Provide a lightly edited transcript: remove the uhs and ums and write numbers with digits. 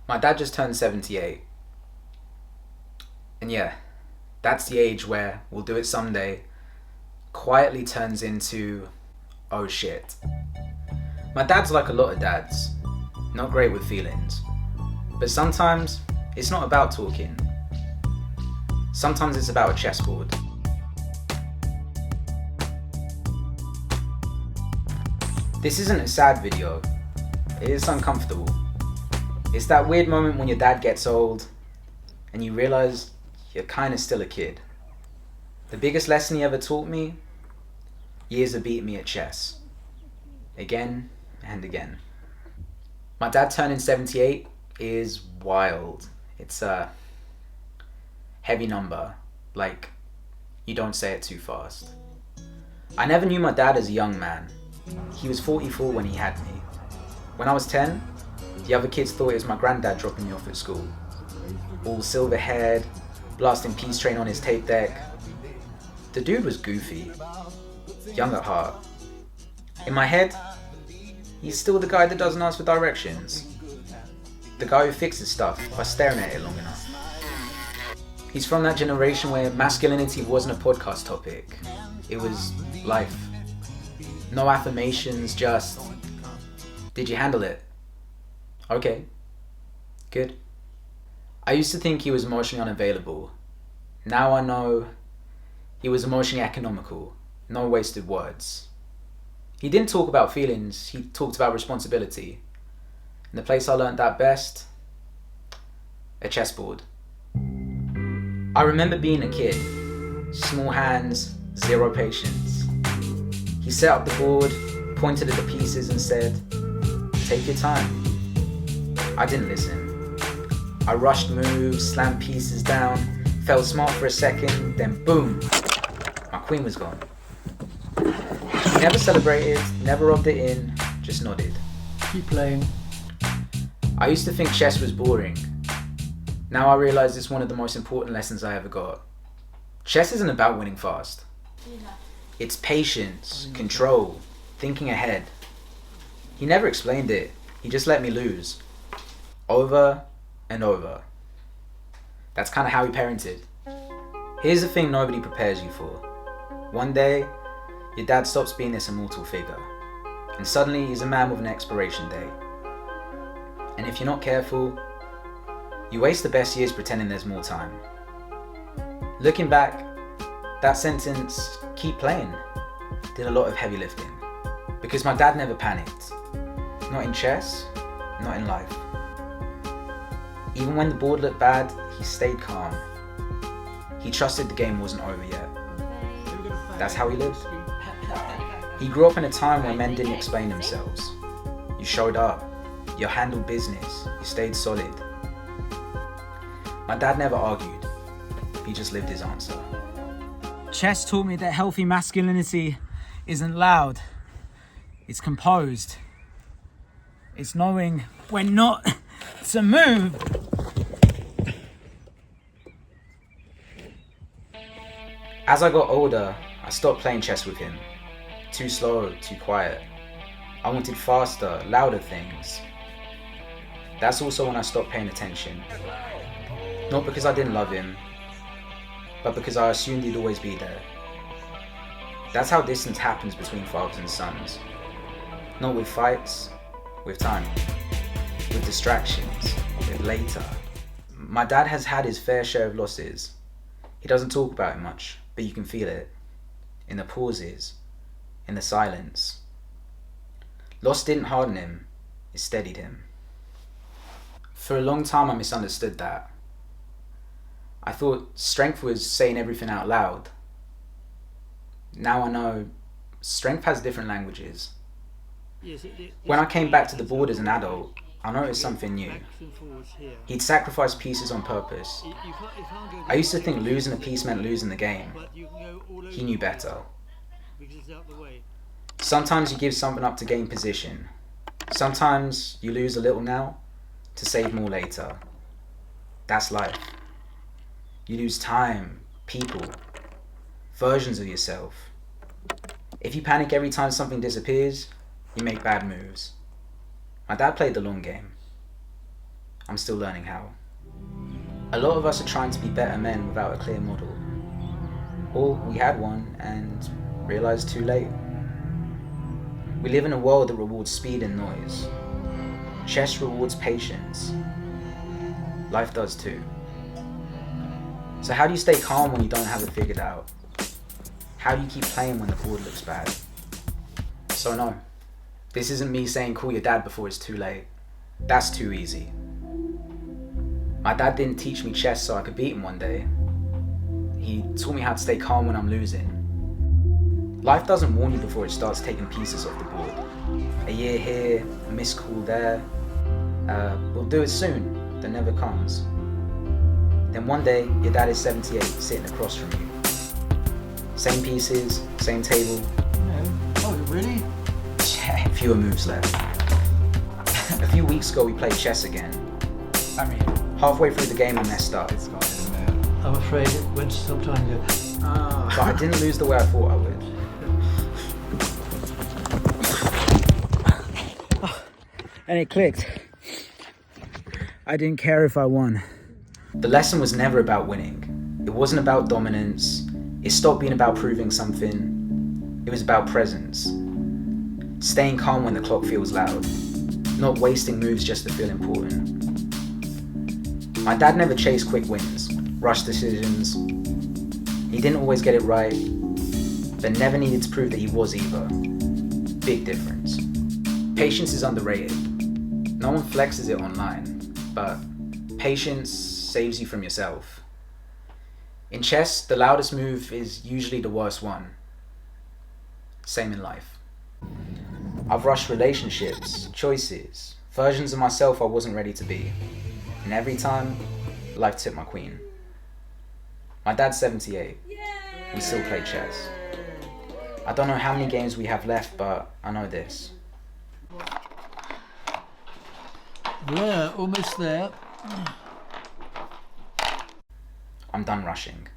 My dad just turned 78. And yeah, that's the age where we'll do it someday quietly turns into, oh shit. My dad's like a lot of dads, not great with feelings. But sometimes it's not about talking. Sometimes it's about a chessboard. This isn't a sad video. It is uncomfortable. It's that weird moment when your dad gets old and you realize you're kind of still a kid. The biggest lesson he ever taught me, years of beating me at chess. Again and again. My dad turning 78 is wild. It's a heavy number. Like, you don't say it too fast. I never knew my dad as a young man. He was 44 when he had me. When I was 10, the other kids thought it was my granddad dropping me off at school. All silver-haired, blasting Peace Train on his tape deck. The dude was goofy, young at heart. In my head, he's still the guy that doesn't ask for directions. The guy who fixes stuff by staring at it long enough. He's from that generation where masculinity wasn't a podcast topic. It was life. No affirmations, just, did you handle it? Okay, good. I used to think he was emotionally unavailable. Now I know he was emotionally economical. No wasted words. He didn't talk about feelings, he talked about responsibility. And the place I learned that best? A chessboard. I remember being a kid. Small hands, zero patience. He set up the board, pointed at the pieces and said, take your time. I didn't listen. I rushed moves, slammed pieces down, felt smart for a second, then boom, my queen was gone. He never celebrated, never rubbed it in, just nodded. Keep playing. I used to think chess was boring. Now I realise it's one of the most important lessons I ever got. Chess isn't about winning fast. It's patience, control, thinking ahead. He never explained it, he just let me lose. Over and over. That's kind of how he parented. Here's the thing nobody prepares you for. One day, your dad stops being this immortal figure, and suddenly he's a man with an expiration date. And if you're not careful, you waste the best years pretending there's more time. Looking back, that sentence, keep playing, did a lot of heavy lifting. Because my dad never panicked. Not in chess, not in life. Even when the board looked bad, he stayed calm. He trusted the game wasn't over yet. That's how he lived. He grew up in a time where men didn't explain themselves. You showed up, you handled business, you stayed solid. My dad never argued, he just lived his answer. Chess taught me that healthy masculinity isn't loud, it's composed. It's knowing when not to move. As I got older, I stopped playing chess with him. Too slow, too quiet. I wanted faster, louder things. That's also when I stopped paying attention. Not because I didn't love him, but because I assumed he'd always be there. That's how distance happens between fathers and sons. Not with fights, with time. With distractions, with later. My dad has had his fair share of losses. He doesn't talk about it much, but you can feel it. In the pauses, in the silence. Loss didn't harden him, it steadied him. For a long time I misunderstood that. I thought strength was saying everything out loud. Now I know strength has different languages. When I came back to the board as an adult, I noticed something new. He'd sacrificed pieces on purpose. I used to think losing a piece meant losing the game. He knew better. Sometimes you give something up to gain position. Sometimes you lose a little now to save more later. That's life. You lose time, people, versions of yourself. If you panic every time something disappears, you make bad moves. My dad played the long game. I'm still learning how. A lot of us are trying to be better men without a clear model. Or we had one and realized too late. We live in a world that rewards speed and noise. Chess rewards patience. Life does too. So how do you stay calm when you don't have it figured out? How do you keep playing when the board looks bad? So no, this isn't me saying call your dad before it's too late. That's too easy. My dad didn't teach me chess so I could beat him one day. He taught me how to stay calm when I'm losing. Life doesn't warn you before it starts taking pieces off the board. A year here, a missed call there. We'll do it soon, that never comes. Then one day, your dad is 78, sitting across from you. Same pieces, same table. Oh, really? Yeah, fewer moves left. A few weeks ago, we played chess again. I mean, Halfway through the game, I messed up. it's got it in there. I'm afraid it went sometime ago. But I didn't lose the way I thought I would. And it clicked. I didn't care if I won. The lesson was never about winning. It wasn't about dominance. It stopped being about proving something. It was about presence. Staying calm when the clock feels loud. Not wasting moves just to feel important. My dad never chased quick wins, rushed decisions. He didn't always get it right, but never needed to prove that he was either. Big difference. Patience is underrated. No one flexes it online, but patience saves you from yourself. In chess, the loudest move is usually the worst one. Same in life. I've rushed relationships, choices, versions of myself I wasn't ready to be. And every time, life took my queen. My dad's 78. We still play chess. I don't know how many games we have left, but I know this. Yeah, almost there. I'm done rushing.